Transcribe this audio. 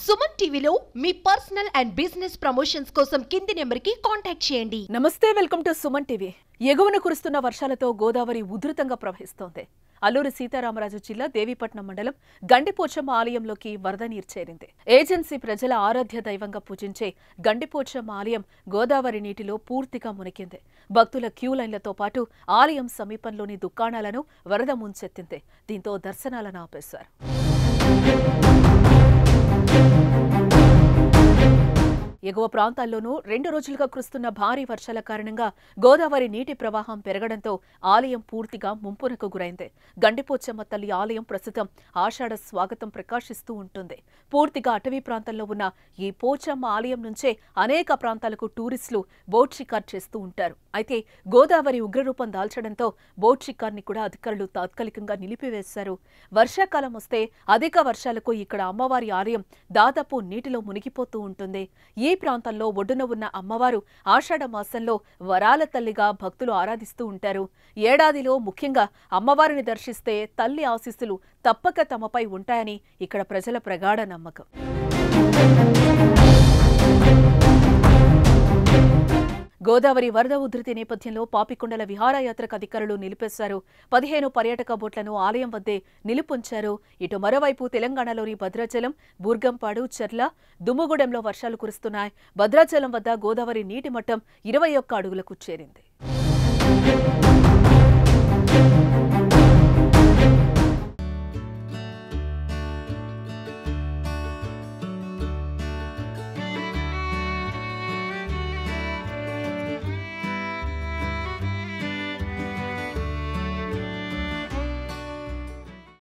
సుమన్ టీవీలో మీ personal and business promotions కోసం కింది నెంబర్కి కాంటాక్ట్ చేయండి. నమస్తే, వెల్కమ్ టు సుమన్ టీవీ. ఎగువన కురుస్తున్న వర్షాలతో గోదావరి ఉధృతంగా ప్రవహిస్తోంది. అల్లూరి సీతారామరాజు జిల్లా దేవీపట్నం మండలం గండిపోచమ్మ ఆలయంలోకి వరద నీరు చేరింది. ఏజెన్సీ ప్రజల ఆరాధ్య దైవంగా పూజించే గండిపోచమ్మ ఆలయం గోదావరి నీటిలో పూర్తిగా మునిగింది. భక్తుల క్యూ లైన్లతో పాటు ఆలయం సమీపంలోని దుకాణాలను వరద ముంచెత్తింది. దీంతో దర్శనాలను ఆపేశారు. ఎగువ ప్రాంతాల్లోనూ 2 రోజులుగా కురుస్తున్న భారీ వర్షాల కారణంగా గోదావరి నీటి ప్రవాహం పెరగడంతో ఆలయం పూర్తిగా ముంపునకు గురైంది. గండిపోచమ్మ తల్లి ఆలయం ప్రస్తుతం ఆషాఢ స్వాగతం ప్రకాశిస్తూ ఉంటుంది. పూర్తిగా అటవీ ప్రాంతంలో ఉన్న ఈ పోచమ్మ ఆలయం నుంచే అనేక ప్రాంతాలకు టూరిస్టులు బోట్ షికార్ చేస్తూ ఉంటారు. అయితే గోదావరి ఉగ్రరూపం దాల్చడంతో బోట్ షికార్ని కూడా అధికారులు తాత్కాలికంగా నిలిపివేశారు. వర్షాకాలం వస్తే అధిక వర్షాలకు ఇక్కడ అమ్మవారి ఆలయం దాదాపు నీటిలో మునిగిపోతూ ఉంటుంది. ఈ ప్రాంతంలో ఒడ్డున ఉన్న అమ్మవారు ఆషాఢ మాసంలో వరాల తల్లిగా భక్తులు ఆరాధిస్తూ ఉంటారు. ఏడాదిలో ముఖ్యంగా అమ్మవారిని దర్శిస్తే తల్లి ఆశీస్సులు తప్పక తమపై ఉంటాయని ఇక్కడ ప్రజల ప్రగాఢ నమ్మకం. గోదావరి వరద ఉధృతి నేపథ్యంలో పాపికొండల విహారయాత్రకు అధికారులు నిలిపేశారు. 15 పర్యాటక బోట్లను ఆలయం వద్దే నిలుపుంచారు. ఇటు మరోవైపు తెలంగాణలోని భద్రాచలం, బూర్గంపాడు, చెర్ల, దుమ్ముగూడెంలో వర్షాలు కురుస్తున్నాయి. భద్రాచలం వద్ద గోదావరి నీటి మట్టం 21 అడుగులకు చేరింది.